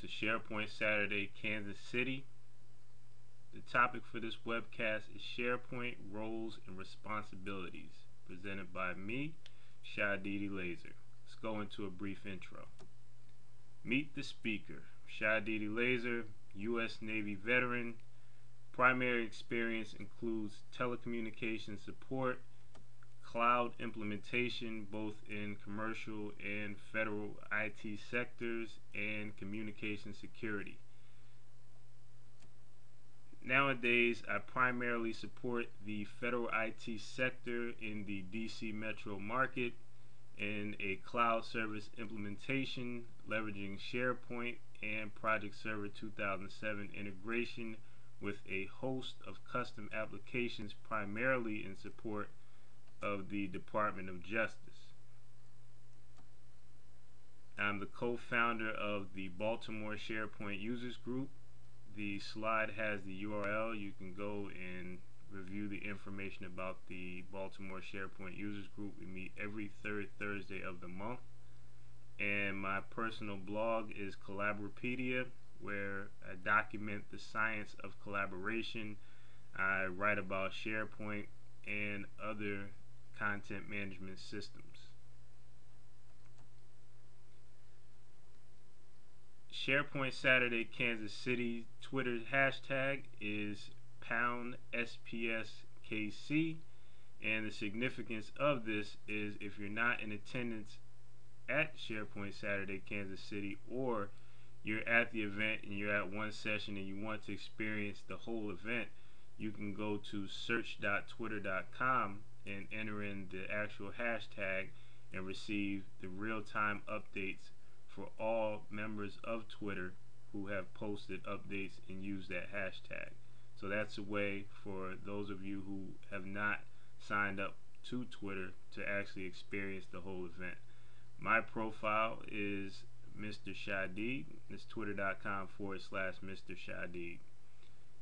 to SharePoint Saturday, Kansas City. The topic for this webcast is SharePoint Roles and Responsibilities, presented by me, Eleazer. Let's go into a brief intro. Meet the speaker. Eleazer, U.S. Navy veteran. Primary experience includes telecommunications support, cloud implementation both in commercial and federal IT sectors, and communication security. Nowadays, I primarily support the federal IT sector in the DC metro market in a cloud service implementation leveraging SharePoint and Project Server 2007 integration with a host of custom applications primarily in support of the Department of Justice. I'm the co-founder of the Baltimore SharePoint Users Group. The slide has the URL. You can go and review the information about the Baltimore SharePoint Users Group. We meet every third Thursday of the month. And my personal blog is Collaborapedia, where I document the science of collaboration. I write about SharePoint and other content management systems. SharePoint Saturday Kansas City Twitter hashtag is #SPSKC, and the significance of this is if you're not in attendance at SharePoint Saturday Kansas City, or you're at the event and you're at one session and you want to experience the whole event, you can go to search.twitter.com and enter in the actual hashtag and receive the real-time updates for all members of Twitter who have posted updates and use that hashtag. So that's a way for those of you who have not signed up to Twitter to actually experience the whole event. My profile is Mr. Shadid. It's twitter.com/Mr. Shadid.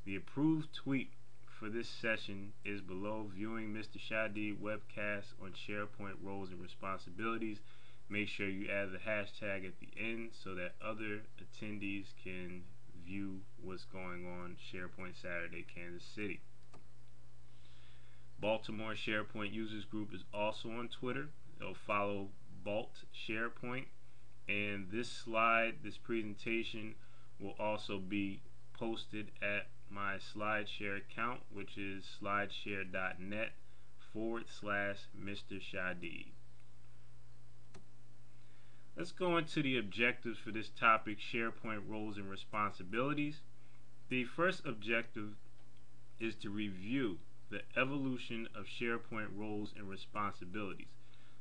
The approved tweet for this session is below. Viewing Mr. Shadid webcast on SharePoint Roles and Responsibilities. Make sure you add the hashtag at the end so that other attendees can view what's going on SharePoint Saturday Kansas City. Baltimore SharePoint Users Group is also on Twitter. They'll follow Balt SharePoint, and this slide, this presentation, will also be posted at my SlideShare account, which is slideshare.net/Mr. Shadid. Let's go into the objectives for this topic, SharePoint Roles and Responsibilities. The first objective is to review the evolution of SharePoint roles and responsibilities.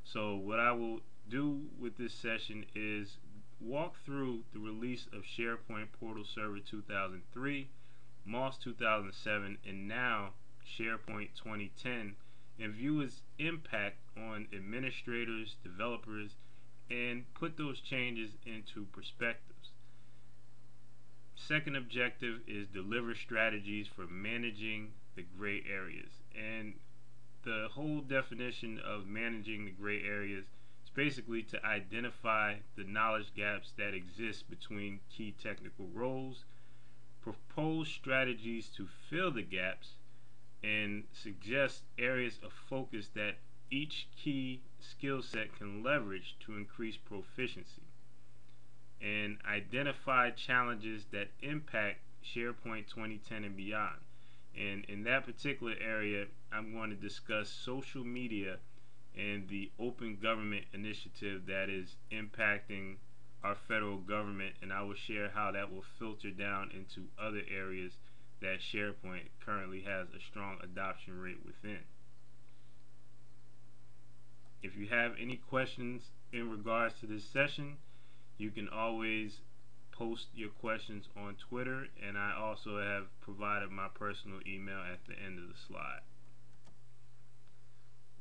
So what I will do with this session is walk through the release of SharePoint Portal Server 2003, MOS 2007, and now SharePoint 2010, and view its impact on administrators, developers, and put those changes into perspectives. Second objective is deliver strategies for managing the gray areas. And the whole definition of managing the gray areas is basically to identify the knowledge gaps that exist between key technical roles, propose strategies to fill the gaps, and suggest areas of focus that each key skill set can leverage to increase proficiency, and identify challenges that impact SharePoint 2010 and beyond. And in that particular area, I'm going to discuss social media and the open government initiative that is impacting our federal government, and I will share how that will filter down into other areas that SharePoint currently has a strong adoption rate within. If you have any questions in regards to this session, you can always post your questions on Twitter, and I also have provided my personal email at the end of the slide.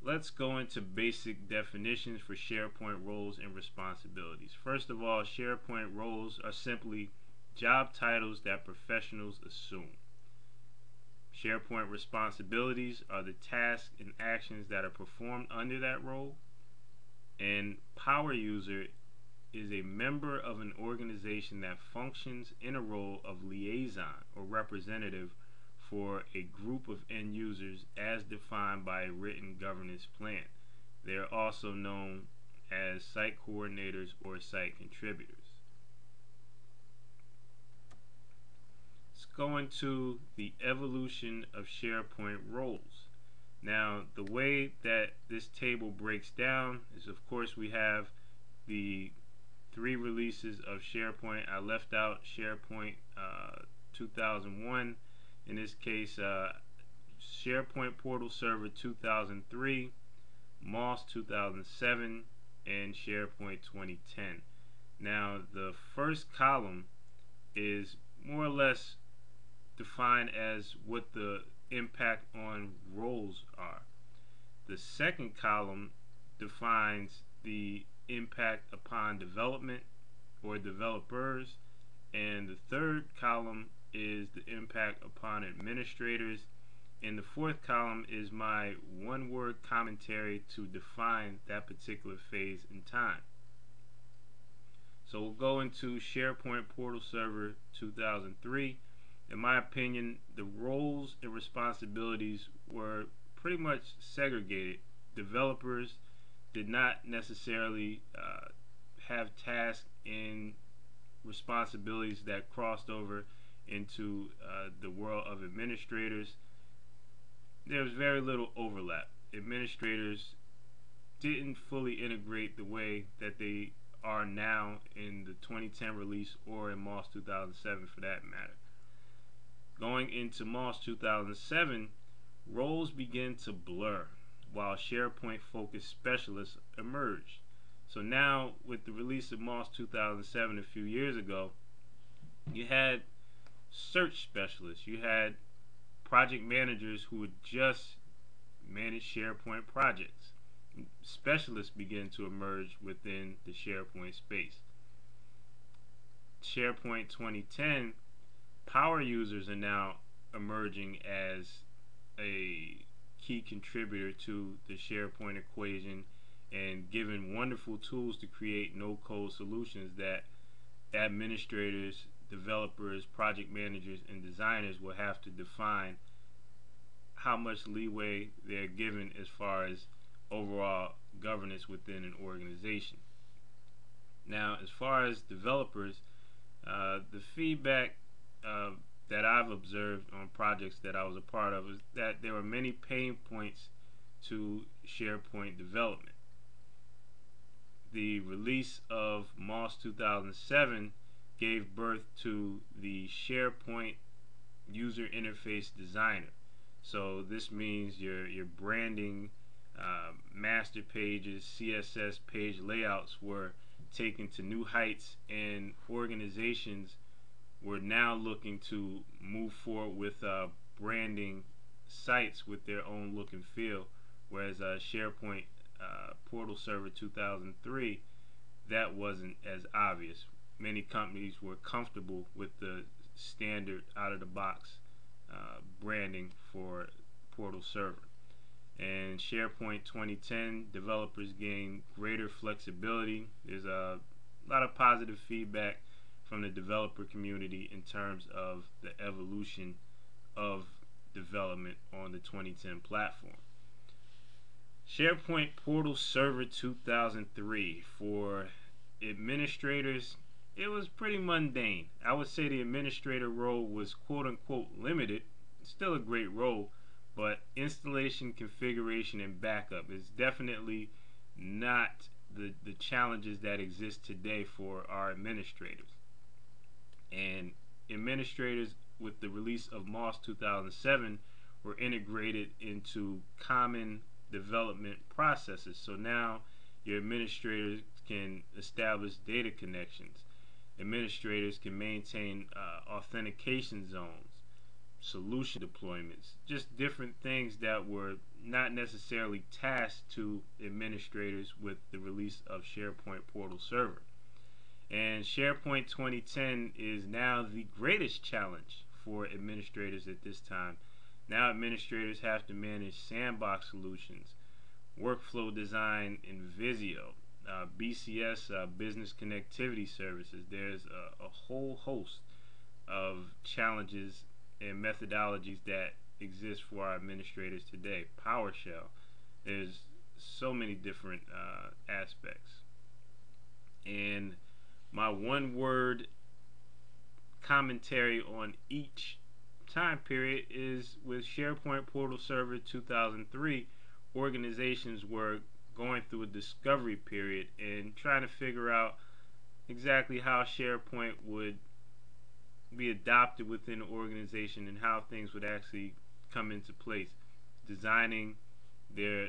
Let's go into basic definitions for SharePoint roles and responsibilities. First of all, SharePoint roles are simply job titles that professionals assume. SharePoint responsibilities are the tasks and actions that are performed under that role, and power user is a member of an organization that functions in a role of liaison or representative for a group of end users as defined by a written governance plan. They are also known as site coordinators or site contributors. Let's go into the evolution of SharePoint roles. Now, the way that this table breaks down is, of course, we have the 3 releases of SharePoint. I left out SharePoint 2001. In this case, SharePoint Portal Server 2003, MOS 2007, and SharePoint 2010. Now, the first column is more or less defined as what the impact on roles are. The second column defines the impact upon development or developers, and the third column is the impact upon administrators, and the fourth column is my one-word commentary to define that particular phase in time. So we'll go into SharePoint Portal Server 2003. In my opinion, the roles and responsibilities were pretty much segregated. Developers did not necessarily have tasks and responsibilities that crossed over into the world of administrators. There was very little overlap. Administrators didn't fully integrate the way that they are now in the 2010 release or in MOS 2007 for that matter. Going into MOS 2007, roles began to blur while SharePoint focused specialists emerged. So now, with the release of MOS 2007 a few years ago, you had search specialists, you had project managers who would just manage SharePoint projects. Specialists began to emerge within the SharePoint space. SharePoint 2010, power users are now emerging as a key contributor to the SharePoint equation and given wonderful tools to create no-code solutions that administrators, developers, project managers, and designers will have to define how much leeway they're given as far as overall governance within an organization. Now, as far as developers, the feedback that I've observed on projects that I was a part of is that there were many pain points to SharePoint development. The release of MOS 2007 gave birth to the SharePoint User Interface Designer. So this means your branding, master pages, CSS page layouts were taken to new heights, and organizations were now looking to move forward with branding sites with their own look and feel, whereas SharePoint Portal Server 2003, that wasn't as obvious. Many companies were comfortable with the standard out-of-the-box branding for Portal Server. And SharePoint 2010, developers gained greater flexibility. There's a lot of positive feedback from the developer community in terms of the evolution of development on the 2010 platform. SharePoint Portal Server 2003, for administrators, it was pretty mundane. I would say the administrator role was quote-unquote limited. Still a great role, but installation, configuration, and backup is definitely not the challenges that exist today for our administrators. And administrators, with the release of MOS 2007, were integrated into common development processes. So now your administrators can establish data connections. Administrators can maintain authentication zones, solution deployments, just different things that were not necessarily tasked to administrators with the release of SharePoint Portal Server. And SharePoint 2010 is now the greatest challenge for administrators at this time. Now administrators have to manage sandbox solutions, workflow design in Visio, BCS, business connectivity services. There's a whole host of challenges and methodologies that exist for our administrators today. PowerShell. There's so many different aspects. And my one word commentary on each time period is with SharePoint Portal Server 2003, organizations were going through a discovery period and trying to figure out exactly how SharePoint would be adopted within the organization and how things would actually come into place, designing their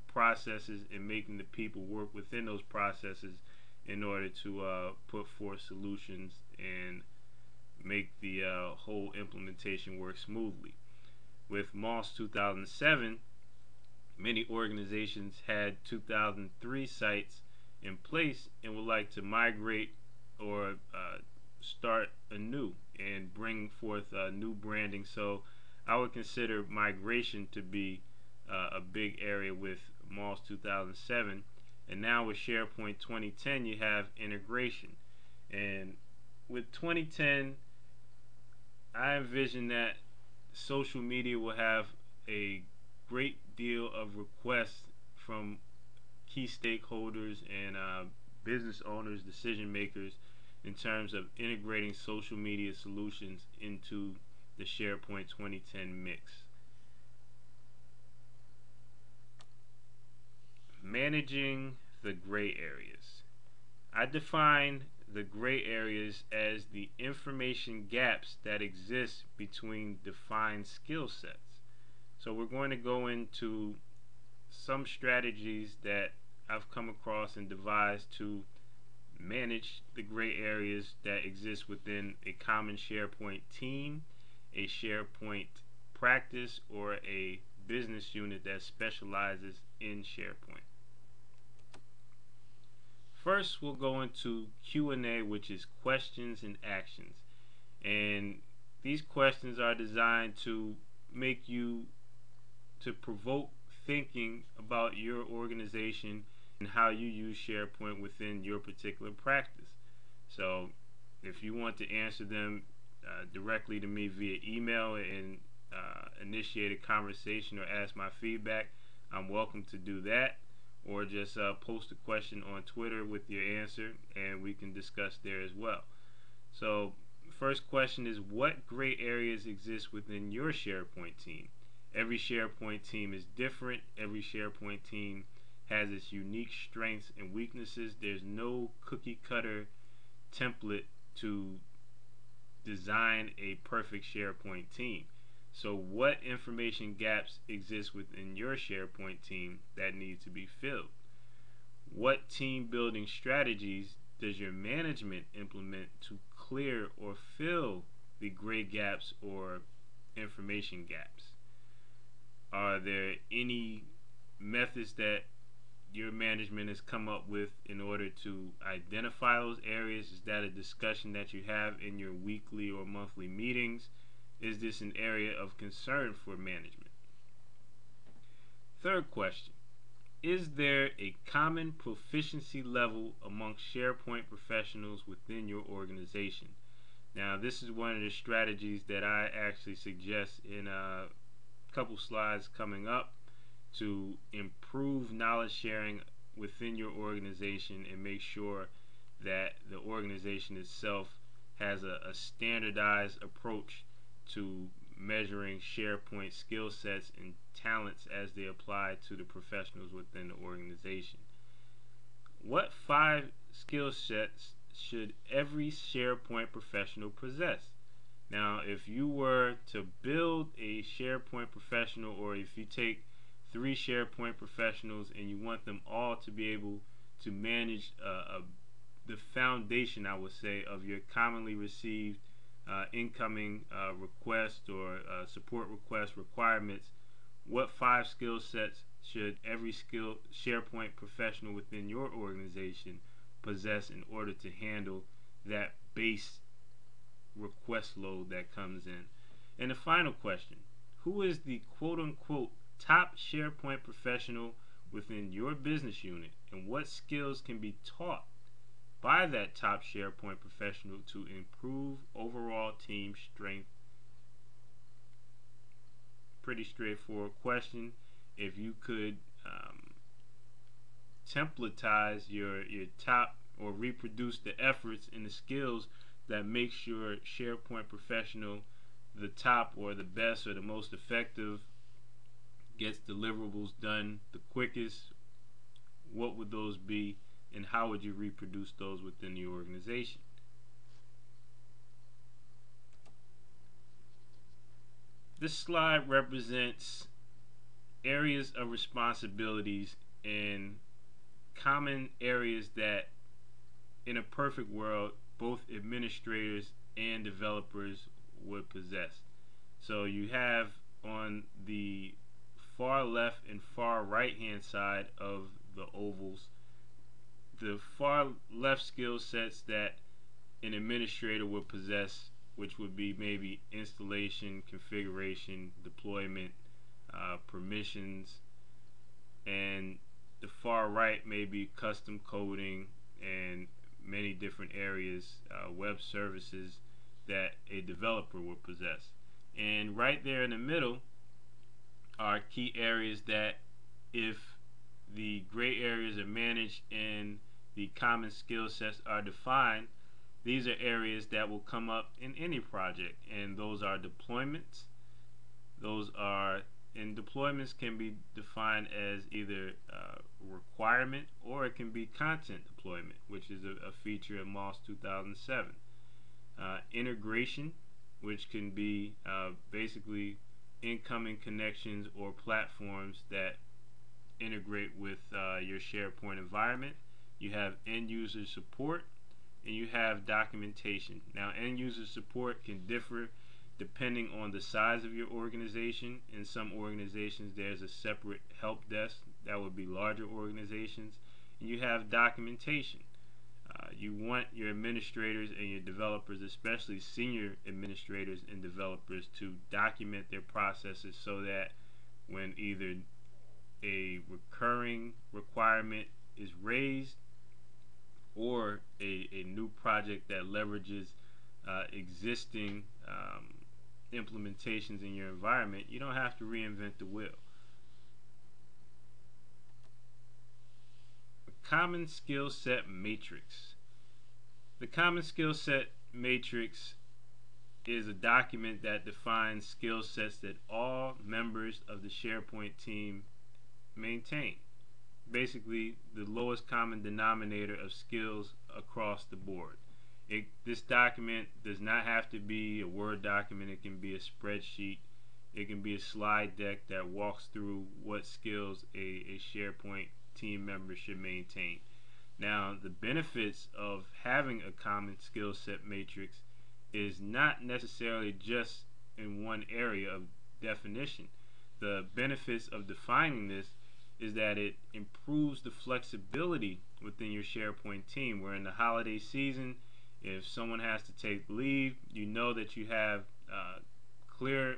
processes and making the people work within those processes in order to put forth solutions and make the whole implementation work smoothly. With MOS 2007, many organizations had 2003 sites in place and would like to migrate or start anew and bring forth new branding. So I would consider migration to be a big area with MOS 2007. And now with SharePoint 2010, you have integration. And with 2010, I envision that social media will have a great deal of requests from key stakeholders and business owners, decision makers, in terms of integrating social media solutions into the SharePoint 2010 mix. Managing the gray areas. I define the gray areas as the information gaps that exist between defined skill sets. So we're going to go into some strategies that I've come across and devised to manage the gray areas that exist within a common SharePoint team, a SharePoint practice, or a business unit that specializes in SharePoint. First, we'll go into Q&A, which is questions and actions. And these questions are designed to make you, to provoke thinking about your organization and how you use SharePoint within your particular practice. So if you want to answer them directly to me via email and initiate a conversation or ask my feedback, I'm welcome to do that. Or just post a question on Twitter with your answer and we can discuss there as well. So first question is, what gray areas exist within your SharePoint team? Every SharePoint team is different. Every SharePoint team has its unique strengths and weaknesses. There's no cookie cutter template to design a perfect SharePoint team. So what information gaps exist within your SharePoint team that need to be filled? What team building strategies does your management implement to clear or fill the gray gaps or information gaps? Are there any methods that your management has come up with in order to identify those areas? Is that a discussion that you have in your weekly or monthly meetings? Is this an area of concern for management? Third question, is there a common proficiency level amongst SharePoint professionals within your organization? Now, this is one of the strategies that I actually suggest in a couple slides coming up to improve knowledge sharing within your organization and make sure that the organization itself has a standardized approach to measuring SharePoint skill sets and talents as they apply to the professionals within the organization. What 5 skill sets should every SharePoint professional possess? Now, if you were to build a SharePoint professional, or if you take 3 SharePoint professionals and you want them all to be able to manage the foundation, I would say, of your commonly received incoming request or support request requirements, what 5 skill sets should every SharePoint professional within your organization possess in order to handle that base request load that comes in? And the final question, who is the quote-unquote top SharePoint professional within your business unit and what skills can be taught by that top SharePoint professional to improve overall team strength? Pretty straightforward question. If you could templatize your top, or reproduce the efforts and the skills that makes your SharePoint professional the top or the best or the most effective, gets deliverables done the quickest, what would those be, and how would you reproduce those within the organization? This slide represents areas of responsibilities and common areas that, in a perfect world, both administrators and developers would possess. So you have on the far left and far right hand side of the ovals the far left skill sets that an administrator would possess, which would be maybe installation, configuration, deployment, permissions, and the far right may be custom coding and many different areas, web services that a developer would possess. And right there in the middle are key areas that, if the gray areas are managed and the common skill sets are defined, these are areas that will come up in any project, and those are deployments. And deployments can be defined as either requirement, or it can be content deployment, which is a feature of MOS 2007. Integration, which can be basically incoming connections or platforms that integrate with your SharePoint environment. You have end user support, and you have documentation. Now, end user support can differ depending on the size of your organization. In some organizations there's a separate help desk, that would be larger organizations. And you have documentation. You want your administrators and your developers, especially senior administrators and developers, to document their processes so that when either a recurring requirement is raised or a new project that leverages existing implementations in your environment, you don't have to reinvent the wheel. A common skill set matrix. The common skill set matrix is a document that defines skill sets that all members of the SharePoint team maintain. Basically, the lowest common denominator of skills across the board. This document does not have to be a Word document. It can be a spreadsheet. It can be a slide deck that walks through what skills a SharePoint team member should maintain. Now, the benefits of having a common skill set matrix is not necessarily just in one area of definition. The benefits of defining this is that it improves the flexibility within your SharePoint team, where in the holiday season, if someone has to take leave, you know that you have clear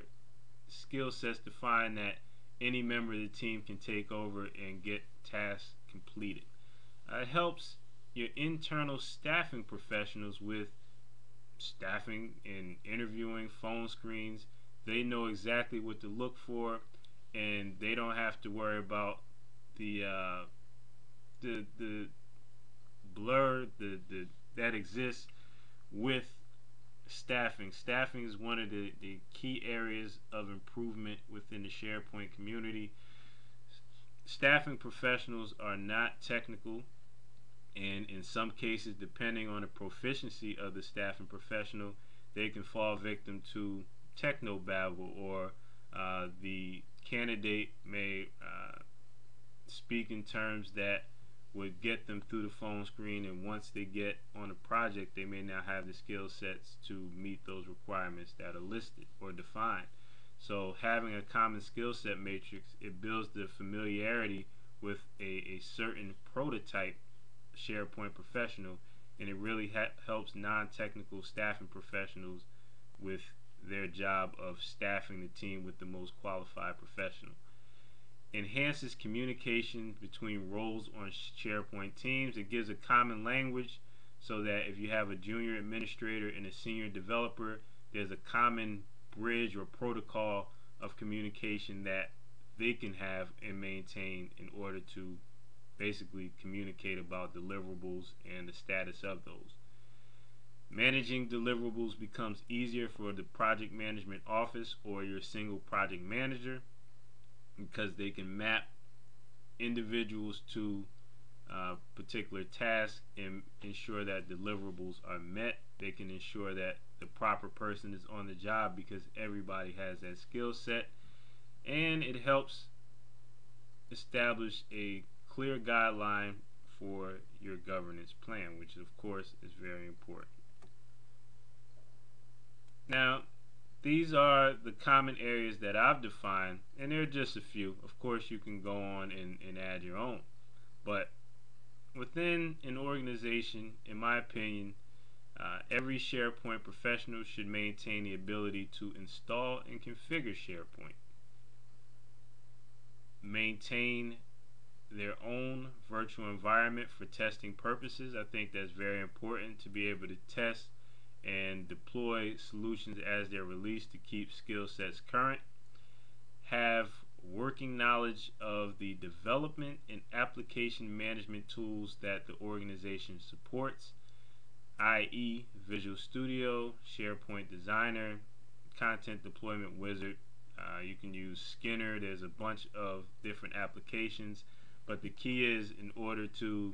skill sets defined that any member of the team can take over and get tasks completed. It helps your internal staffing professionals with staffing and interviewing, phone screens. They know exactly what to look for, and they don't have to worry about the blur that exists with staffing. Staffing is one of the key areas of improvement within the SharePoint community. Staffing professionals are not technical, and in some cases, depending on the proficiency of the staffing professional, they can fall victim to technobabble, or the candidate may speak in terms that would get them through the phone screen, and once they get on a project, they may not have the skill sets to meet those requirements that are listed or defined. So having a common skill set matrix, it builds the familiarity with a certain prototype SharePoint professional, and it really helps non-technical staffing professionals with their job of staffing the team with the most qualified professional. enhances communication between roles on SharePoint teams. It gives a common language so that if you have a junior administrator and a senior developer, there's a common bridge or protocol of communication that they can have and maintain in order to basically communicate about deliverables and the status of those. Managing deliverables becomes easier for the project management office or your single project manager because they can map individuals to particular tasks and ensure that deliverables are met. They can ensure that the proper person is on the job because everybody has that skill set, and it helps establish a clear guideline for your governance plan, which of course is very important. Now, these are the common areas that I've defined, and there are just a few. Of course, you can go on and add your own. But within an organization, in my opinion, every SharePoint professional should maintain the ability to install and configure SharePoint, maintain their own virtual environment for testing purposes. I think that's very important to be able to test and deploy solutions as they're released to keep skill sets current. Have working knowledge of the development and application management tools that the organization supports, i.e. Visual Studio, SharePoint Designer, Content Deployment Wizard. You can use Skinner. There's a bunch of different applications, but the key is, in order to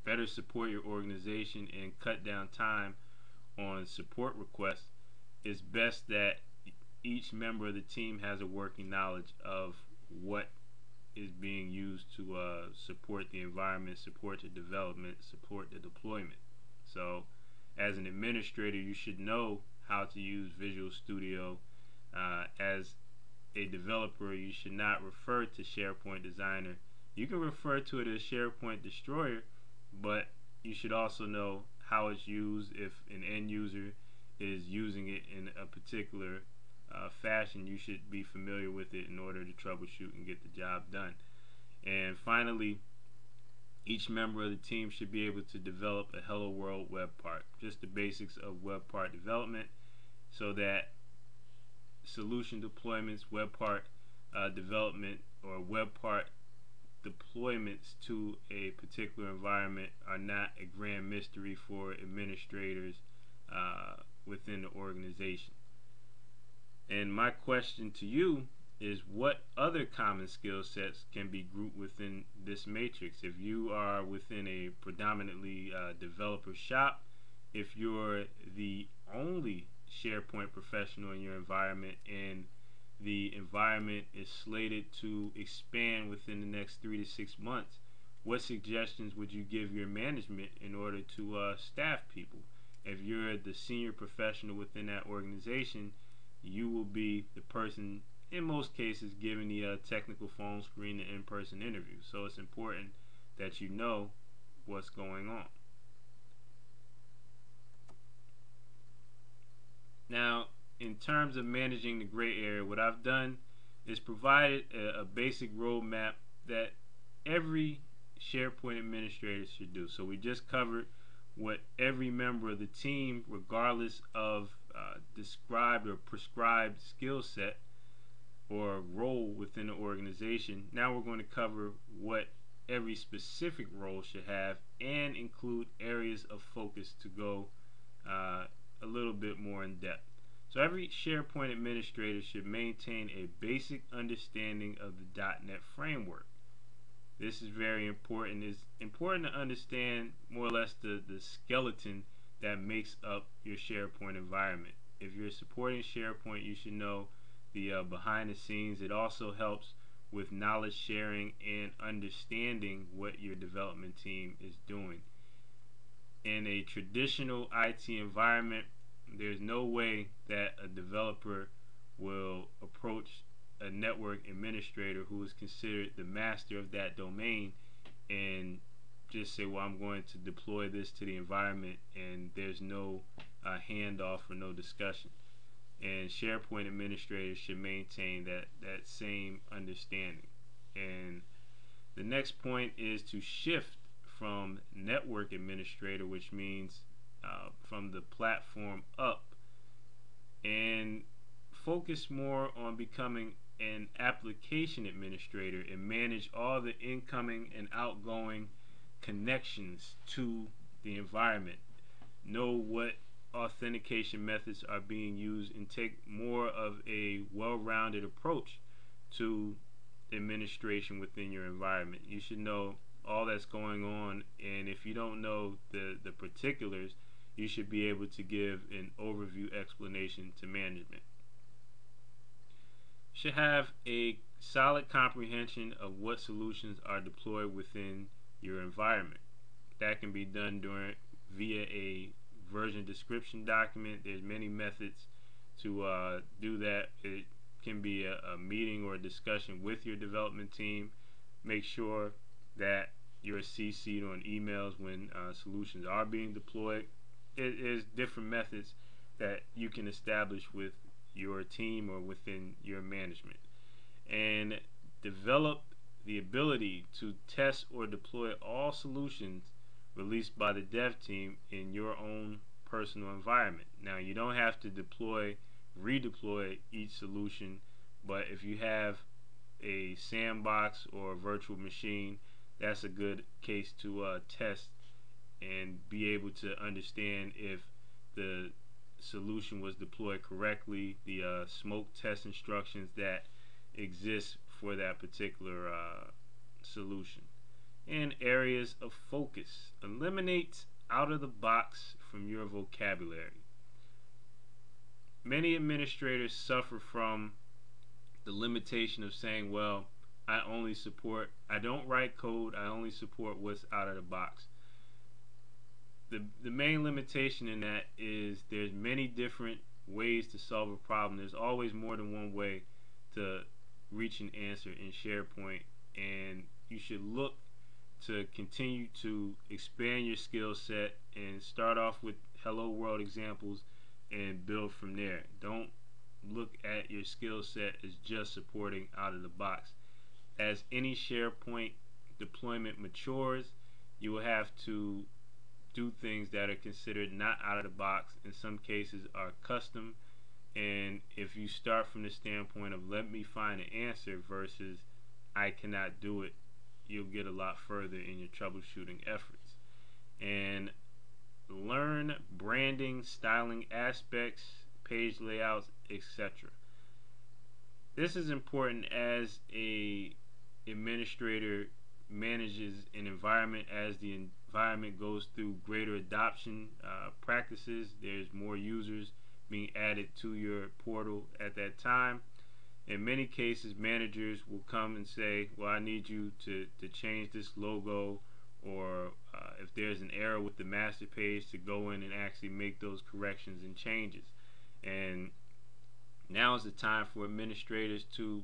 better support your organization and cut down time on support requests, it's best that each member of the team has a working knowledge of what is being used to support the environment, support the development, support the deployment. So as an administrator, you should know how to use Visual Studio. As a developer, you should not refer to SharePoint Designer. You can refer to it as SharePoint Destroyer, but you should also know how it's used. If an end user is using it in a particular fashion, you should be familiar with it in order to troubleshoot and get the job done. And finally, each member of the team should be able to develop a Hello World web part, just the basics of web part development, so that solution deployments, web part development, or web part deployments to a particular environment are not a grand mystery for administrators within the organization. And my question to you is, what other common skill sets can be grouped within this matrix? If you are within a predominantly developer shop, if you're the only SharePoint professional in your environment and the environment is slated to expand within the next 3 to 6 months, what suggestions would you give your management in order to staff people? If you're the senior professional within that organization, you will be the person, in most cases, giving the technical phone screen and in-person interview. So it's important that you know what's going on. Now, in terms of managing the gray area, what I've done is provided a basic roadmap that every SharePoint administrator should do. So we just covered what every member of the team, regardless of described or prescribed skill set or role within the organization. Now we're going to cover what every specific role should have and include areas of focus to go a little bit more in depth. So every SharePoint administrator should maintain a basic understanding of the .NET framework. This is very important. It's important to understand more or less the skeleton that makes up your SharePoint environment. If you're supporting SharePoint, you should know the behind the scenes. It also helps with knowledge sharing and understanding what your development team is doing. In a traditional IT environment, there's no way that a developer will approach a network administrator who is considered the master of that domain and just say, well, I'm going to deploy this to the environment, and there's no handoff or no discussion. and SharePoint administrators should maintain that same understanding. And the next point is to shift from network administrator, which means from the platform up, and focus more on becoming an application administrator and manage all the incoming and outgoing connections to the environment. Know what authentication methods are being used and take more of a well-rounded approach to administration within your environment. You should know all that's going on, and if you don't know the particulars, you should be able to give an overview explanation to management. You should have a solid comprehension of what solutions are deployed within your environment. That can be done via a version description document. There's many methods to do that. It can be a meeting or a discussion with your development team. Make sure that you're CC'd on emails when solutions are being deployed. It is different methods that you can establish with your team or within your management, and develop the ability to test or deploy all solutions released by the dev team in your own personal environment. Now, you don't have to redeploy each solution, but if you have a sandbox or a virtual machine, that's a good case to test and be able to understand if the solution was deployed correctly, the smoke test instructions that exist for that particular solution. And areas of focus. Eliminate out of the box from your vocabulary. Many administrators suffer from the limitation of saying, well, I don't write code, I only support what's out of the box. The main limitation in that is there's many different ways to solve a problem. There's always more than one way to reach an answer in SharePoint, and you should look to continue to expand your skill set and start off with hello world examples and build from there. Don't look at your skill set as just supporting out of the box. As any SharePoint deployment matures, you will have to do things that are considered not out of the box, in some cases are custom, and if you start from the standpoint of let me find an answer versus I cannot do it, you'll get a lot further in your troubleshooting efforts. And learn branding, styling aspects, page layouts, etc. This is important as a administrator manages an environment. As the environment goes through greater adoption practices, there's more users being added to your portal at that time. In many cases, managers will come and say, well, I need you to change this logo, or if there's an error with the master page, to go in and actually make those corrections and changes. And now is the time for administrators to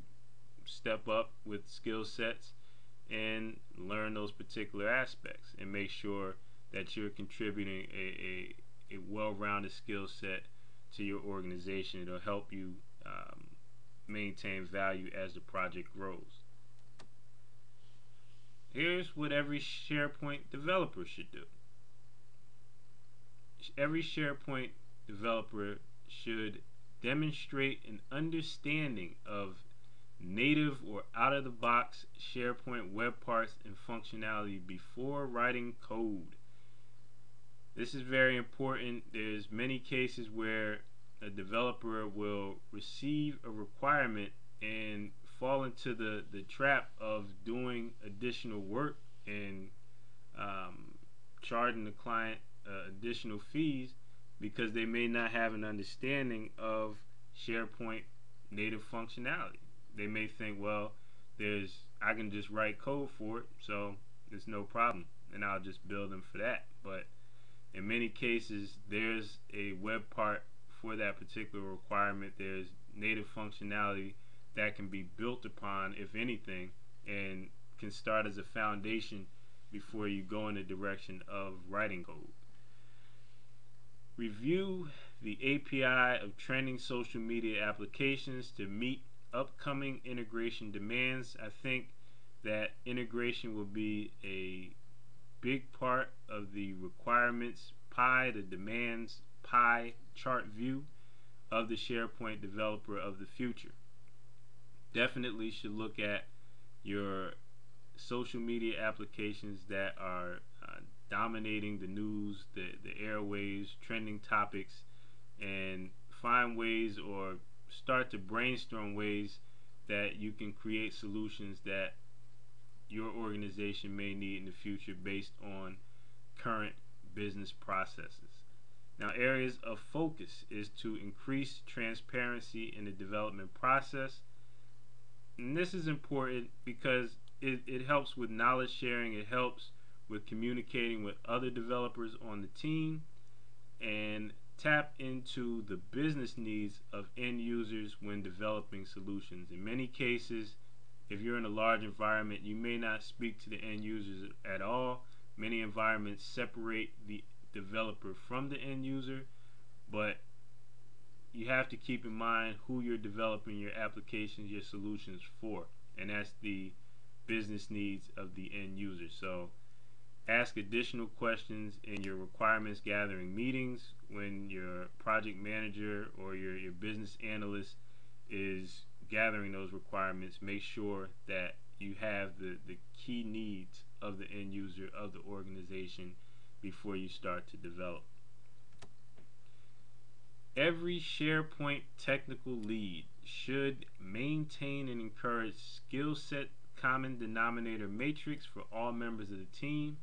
step up with skill sets and learn those particular aspects and make sure that you're contributing a well-rounded skill set to your organization. It'll help you maintain value as the project grows. Here's what every SharePoint developer should do. Every SharePoint developer should demonstrate an understanding of native or out-of-the-box SharePoint web parts and functionality before writing code. This is very important. There's many cases where a developer will receive a requirement and fall into the trap of doing additional work and charging the client additional fees because they may not have an understanding of SharePoint native functionality. They may think, well, I can just write code for it, so it's no problem, and I'll just bill them for that. But in many cases, there's a web part for that particular requirement. There's native functionality that can be built upon, if anything, and can start as a foundation before you go in the direction of writing code. Review the API of trending social media applications to meet upcoming integration demands. I think that integration will be a big part of the requirements pie, the demands pie chart view of the SharePoint developer of the future. Definitely should look at your social media applications that are dominating the news, the airwaves, trending topics, and find ways or start to brainstorm ways that you can create solutions that your organization may need in the future based on current business processes. Now, areas of focus is to increase transparency in the development process. And this is important because it helps with knowledge sharing, it helps with communicating with other developers on the team, and tap into the business needs of end users when developing solutions. In many cases, if you're in a large environment, you may not speak to the end users at all. Many environments separate the developer from the end user, but you have to keep in mind who you're developing your applications, your solutions for, and that's the business needs of the end user. So ask additional questions in your requirements gathering meetings when your project manager or your business analyst is gathering those requirements. Make sure that you have the key needs of the end user of the organization before you start to develop. Every SharePoint technical lead should maintain and encourage skill set common denominator matrix for all members of the team,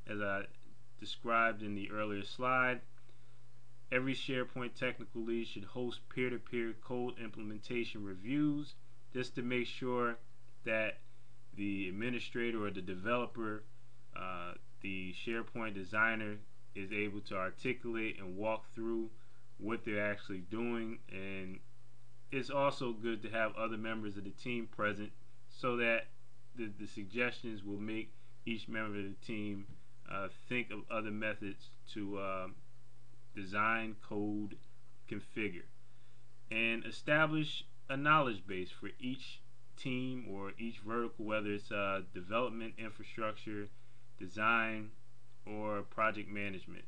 as I described in the earlier slide. Every SharePoint technical lead should host peer-to-peer code implementation reviews just to make sure that the administrator or the developer, the SharePoint designer, is able to articulate and walk through what they're actually doing. And it's also good to have other members of the team present so that the suggestions will make each member of the team think of other methods to design, code, configure, and establish a knowledge base for each team or each vertical, whether it's development, infrastructure, design, or project management.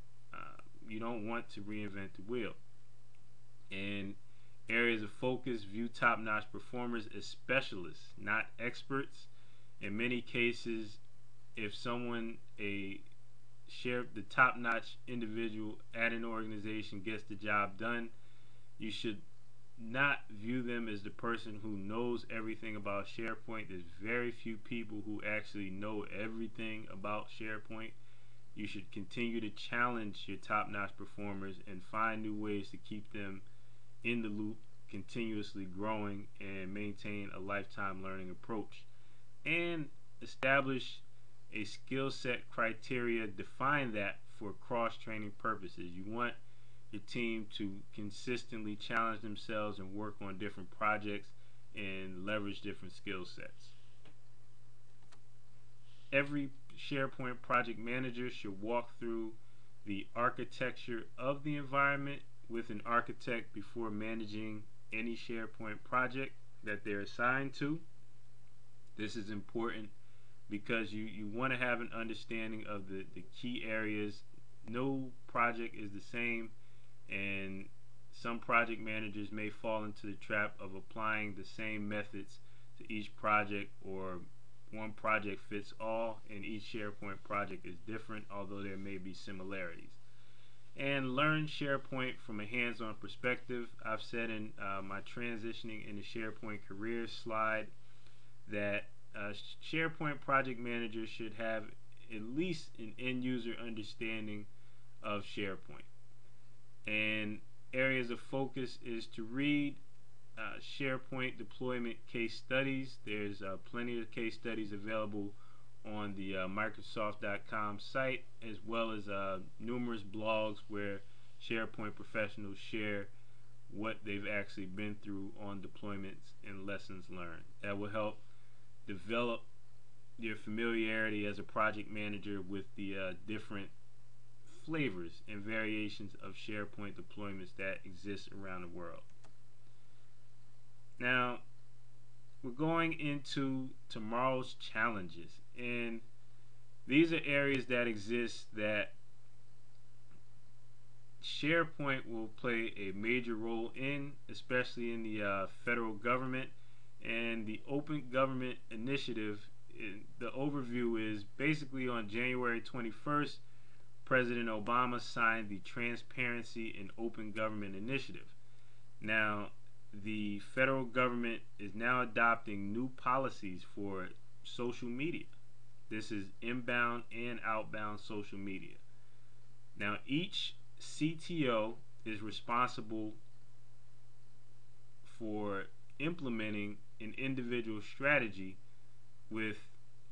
You don't want to reinvent the wheel. And areas of focus: view top-notch performers as specialists, not experts. In many cases, if someone, the top-notch individual at an organization, gets the job done, you should not view them as the person who knows everything about SharePoint. There's very few people who actually know everything about SharePoint. You should continue to challenge your top-notch performers and find new ways to keep them in the loop, continuously growing, and maintain a lifetime learning approach. And establish a skill set criteria, define that for cross-training purposes. You want your team to consistently challenge themselves and work on different projects and leverage different skill sets. Every SharePoint project manager should walk through the architecture of the environment with an architect before managing any SharePoint project that they're assigned to. This is important because you want to have an understanding of the key areas. No project is the same, and some project managers may fall into the trap of applying the same methods to each project, or one project fits all, and each SharePoint project is different, although there may be similarities. And learn SharePoint from a hands-on perspective. I've said in my transitioning into SharePoint career slide that SharePoint project managers should have at least an end-user understanding of SharePoint. And areas of focus is to read SharePoint deployment case studies. There's plenty of case studies available on the Microsoft.com site, as well as numerous blogs where SharePoint professionals share what they've actually been through on deployments and lessons learned. That will help develop your familiarity as a project manager with the different flavors and variations of SharePoint deployments that exist around the world. Now, we're going into tomorrow's challenges, and these are areas that exist that SharePoint will play a major role in, especially in the federal government and the Open Government Initiative. The overview is basically on January 21st, President Obama signed the Transparency and Open Government Initiative. Now, the federal government is now adopting new policies for social media. This is inbound and outbound social media. Now, each CTO is responsible for implementing an individual strategy with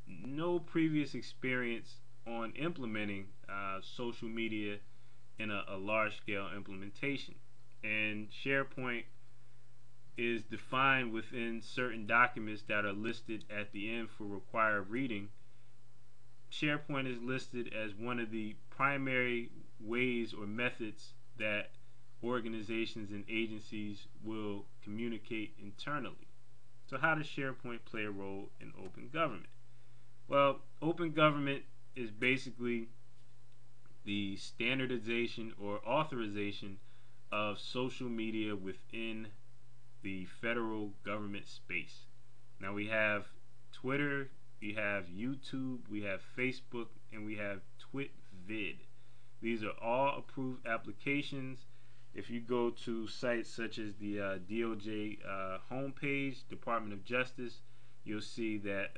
no previous experience on implementing social media in a large-scale implementation. And SharePoint is defined within certain documents that are listed at the end for required reading. SharePoint is listed as one of the primary ways or methods that organizations and agencies will communicate internally. So how does SharePoint play a role in open government? Well, open government is basically the standardization or authorization of social media within the federal government space. Now we have Twitter, we have YouTube, we have Facebook, and we have TwitVid. These are all approved applications. If you go to sites such as the DOJ homepage, Department of Justice, you'll see that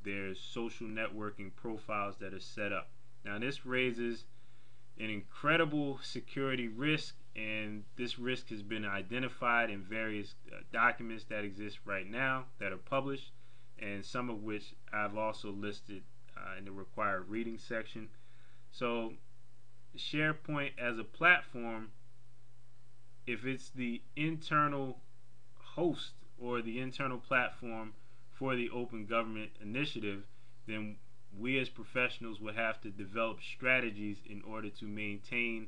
there's social networking profiles that are set up. Now this raises an incredible security risk, and this risk has been identified in various documents that exist right now that are published, and some of which I've also listed in the required reading section. So SharePoint as a platform, if it's the internal host or the internal platform for the Open Government Initiative, then we as professionals will have to develop strategies in order to maintain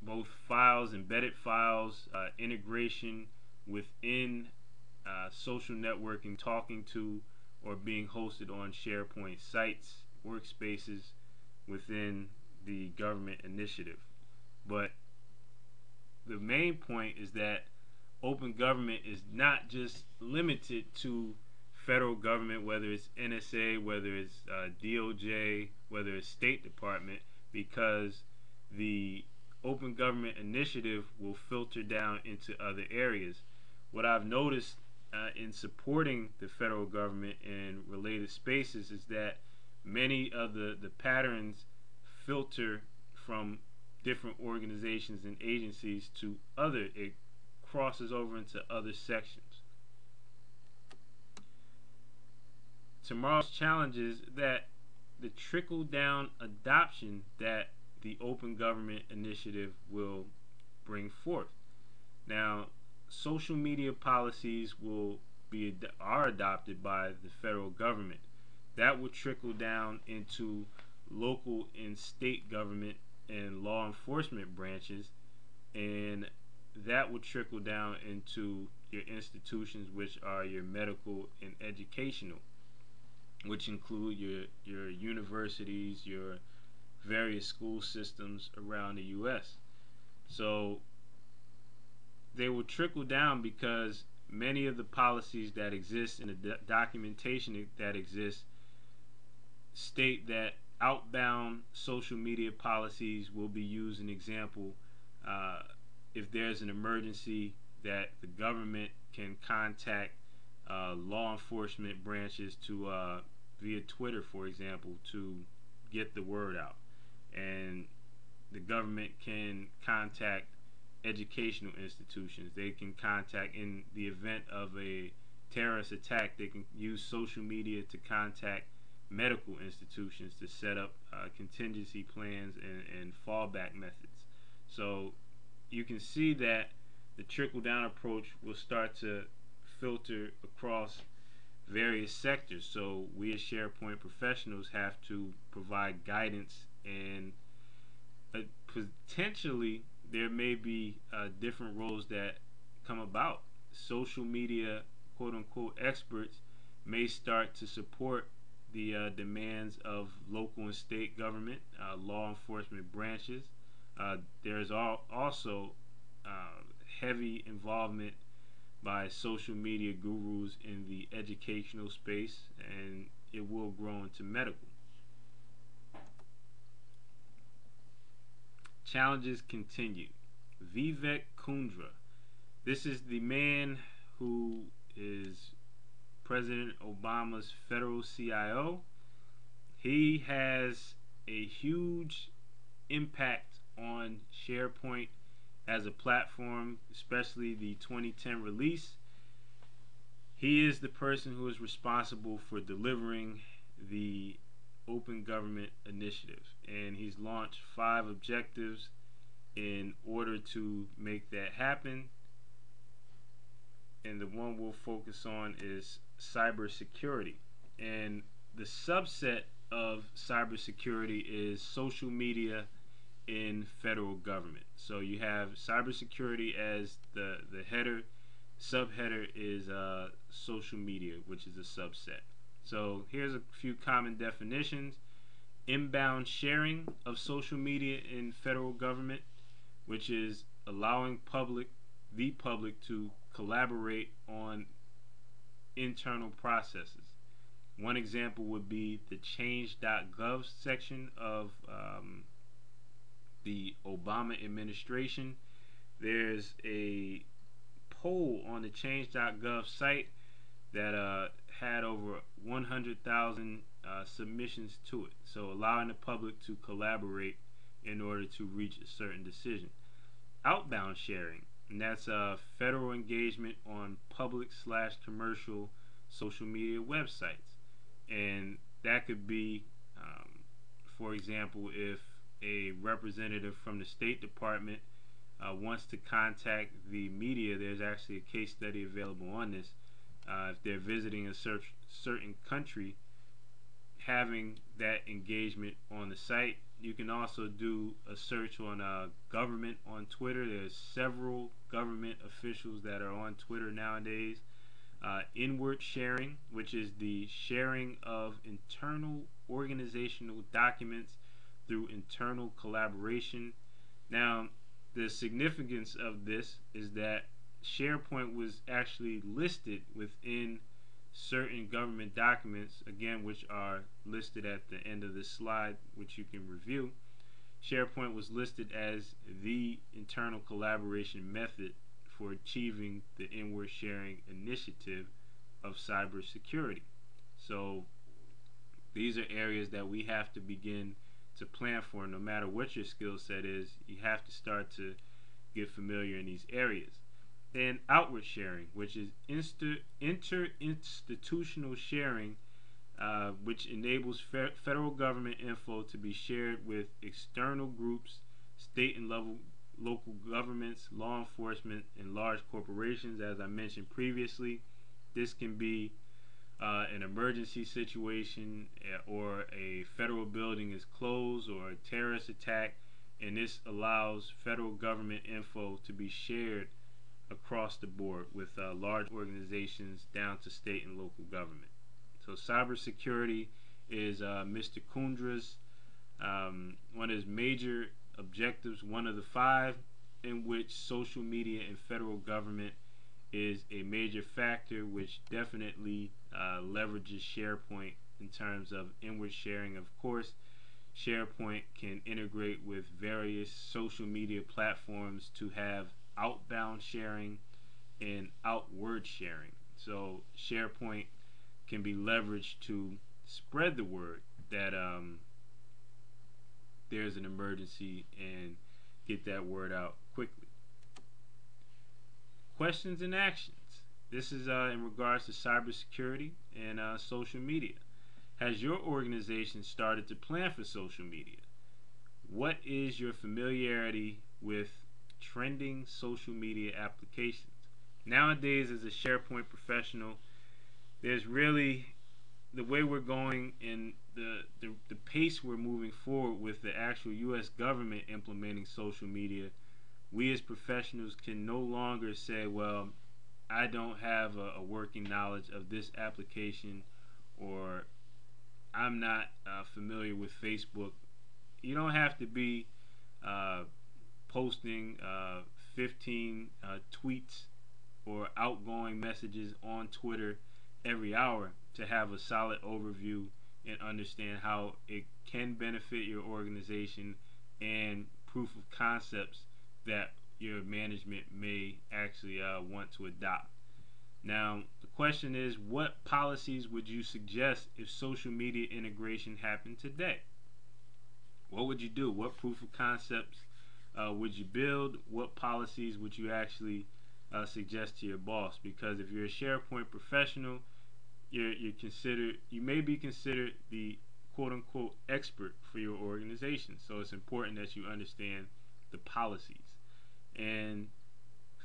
both files, embedded files, integration within social networking, talking to or being hosted on SharePoint sites, workspaces within the government initiative. But the main point is that open government is not just limited to federal government, whether it's NSA, whether it's DOJ, whether it's State Department, because the Open Government Initiative will filter down into other areas. What I've noticed in supporting the federal government in related spaces is that many of the patterns filter from different organizations and agencies to other, it crosses over into other sections. Tomorrow's challenge is that the trickle down adoption that the Open Government Initiative will bring forth. Now, social media policies are adopted by the federal government. That will trickle down into local and state government and law enforcement branches, and that will trickle down into your institutions, which are your medical and educational, which include your universities, your various school systems around the U.S. So they will trickle down because many of the policies that exist and the documentation that exists state that outbound social media policies will be used. An example, if there's an emergency, that the government can contact law enforcement branches to via Twitter, for example, to get the word out, and the government can contact educational institutions. They can contact, in the event of a terrorist attack, they can use social media to contact medical institutions to set up contingency plans and fallback methods. So you can see that the trickle-down approach will start to filter across various sectors. So we as SharePoint professionals have to provide guidance and potentially there may be different roles that come about. Social media, quote unquote, experts may start to support the demands of local and state government, law enforcement branches. There's also heavy involvement by social media gurus in the educational space, and it will grow into medical. Challenges continue. Vivek Kundra. This is the man who is President Obama's federal CIO. He has a huge impact on SharePoint as a platform, especially the 2010 release. He is the person who is responsible for delivering the Open Government Initiative, and he's launched 5 objectives in order to make that happen. And the one we'll focus on is cybersecurity. And the subset of cybersecurity is social media in federal government. So you have cybersecurity as the header. Subheader is social media, which is a subset. So here's a few common definitions. Inbound sharing of social media in federal government, which is allowing the public to collaborate on internal processes. One example would be the change.gov section of the Obama administration. There's a poll on the change.gov site that had over 100,000 submissions to it. So allowing the public to collaborate in order to reach a certain decision. Outbound sharing, and that's federal engagement on public/commercial social media websites. And that could be, for example, if a representative from the State Department wants to contact the media. There's actually a case study available on this. If they're visiting a certain country, having that engagement on the site. You can also do a search on government on Twitter. There's several government officials that are on Twitter nowadays. Inward sharing, which is the sharing of internal organizational documents through internal collaboration. Now, the significance of this is that SharePoint was actually listed within certain government documents, again, which are listed at the end of this slide, which you can review. SharePoint was listed as the internal collaboration method for achieving the inward sharing initiative of cybersecurity. So these are areas that we have to begin to plan for. No matter what your skill set is, you have to start to get familiar in these areas. And outward sharing, which is interinstitutional sharing, which enables federal government info to be shared with external groups, state and local governments, law enforcement, and large corporations. As I mentioned previously, this can be an emergency situation, or a federal building is closed, or a terrorist attack, and this allows federal government info to be shared across the board with large organizations down to state and local government. So cybersecurity is Mr. Kundra's one of his major objectives, one of the 5, in which social media and federal government is a major factor, which definitely leverages SharePoint in terms of inward sharing. Of course, SharePoint can integrate with various social media platforms to have outbound sharing and outward sharing. So SharePoint can be leveraged to spread the word that there's an emergency and get that word out quickly. Questions and actions. This is in regards to cybersecurity and social media. Has your organization started to plan for social media? What is your familiarity with trending social media applications? Nowadays, as a SharePoint professional, there's really the way we're going and the pace we're moving forward with the actual U.S. government implementing social media, we as professionals can no longer say, well, I don't have a working knowledge of this application, or I'm not familiar with Facebook. You don't have to be uh, posting 15 tweets or outgoing messages on Twitter every hour to have a solid overview and understand how it can benefit your organization and proof of concepts that your management may actually want to adopt. Now, the question is, what policies would you suggest if social media integration happened today? What would you do? What proof of concepts would you build? What policies would you actually suggest to your boss? Because if you're a SharePoint professional, you may be considered the quote unquote expert for your organization. So it's important that you understand the policies. And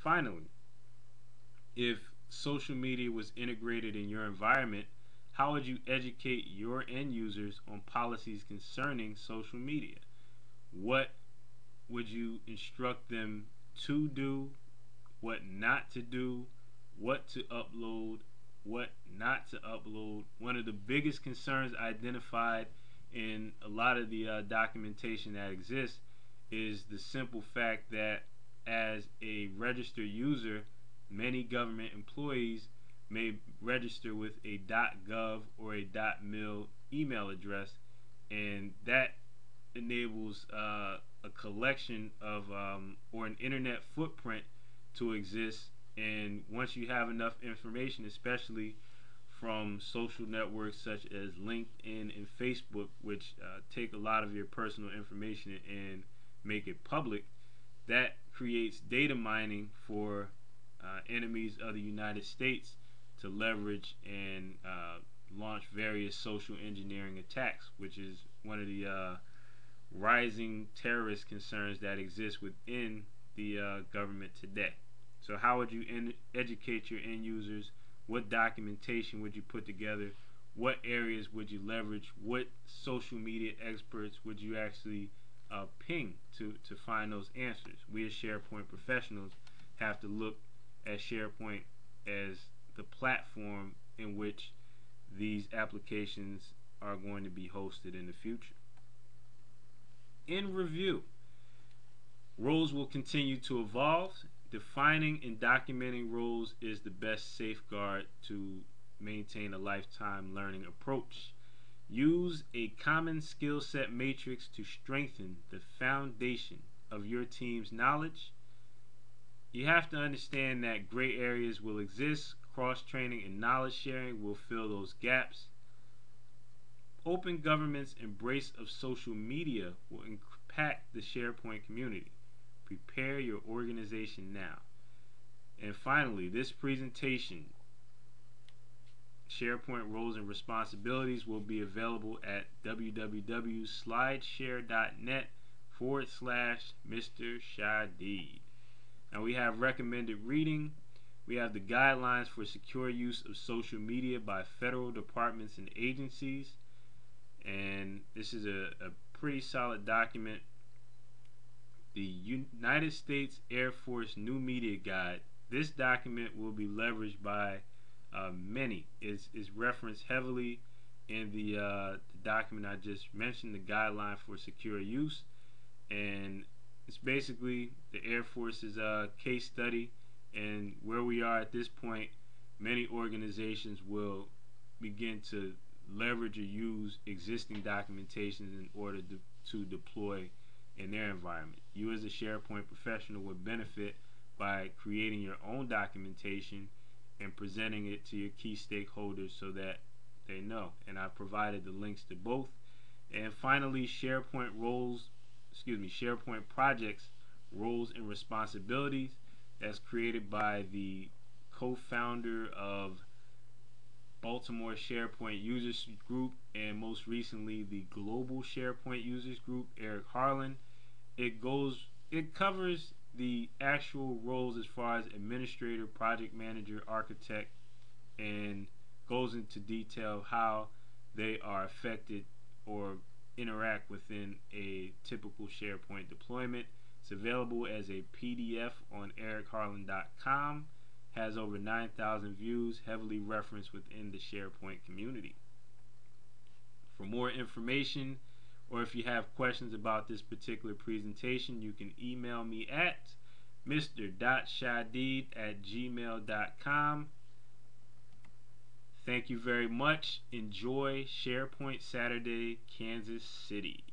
finally, if social media was integrated in your environment, how would you educate your end users on policies concerning social media? What would you instruct them to do, what not to do, what to upload, what not to upload? One of the biggest concerns identified in a lot of the documentation that exists is the simple fact that as a registered user, many government employees may register with a .gov or a .mil email address, and that enables a collection of or an internet footprint to exist. And once you have enough information, especially from social networks such as LinkedIn and Facebook, which take a lot of your personal information and make it public, that creates data mining for enemies of the United States to leverage and launch various social engineering attacks, which is one of the rising terrorist concerns that exist within the government today. So how would you educate your end users? What documentation would you put together? What areas would you leverage? What social media experts would you actually ping to find those answers? We as SharePoint professionals have to look at SharePoint as the platform in which these applications are going to be hosted in the future. In review, roles will continue to evolve. Defining and documenting roles is the best safeguard to maintain a lifetime learning approach. Use a common skill set matrix to strengthen the foundation of your team's knowledge. You have to understand that gray areas will exist. Cross-training and knowledge sharing will fill those gaps. Open government's embrace of social media will impact the SharePoint community. Prepare your organization now. And finally, this presentation, SharePoint Roles and Responsibilities, will be available at www.slideshare.net/Mr. Shadid. Now we have recommended reading. We have the guidelines for secure use of social media by federal departments and agencies. And this is a pretty solid document. The United States Air Force New Media Guide. This document will be leveraged by many. Is referenced heavily in the document I just mentioned, the guideline for secure use, and it's basically the Air Force's case study. And where we are at this point, many organizations will begin to leverage or use existing documentations in order to deploy in their environment. You as a SharePoint professional would benefit by creating your own documentation and presenting it to your key stakeholders so that they know. And I provided the links to both. And finally, SharePoint projects, roles and responsibilities. That's created by the co-founder of Baltimore SharePoint Users Group and most recently the Global SharePoint Users Group, Eric Harlan. It covers the actual roles as far as administrator, project manager, architect, and goes into detail how they are affected or interact within a typical SharePoint deployment. It's available as a PDF on ericharlan.com. Has over 9,000 views, heavily referenced within the SharePoint community. For more information, or if you have questions about this particular presentation, you can email me at mr.shadid@gmail.com. Thank you very much. Enjoy SharePoint Saturday, Kansas City.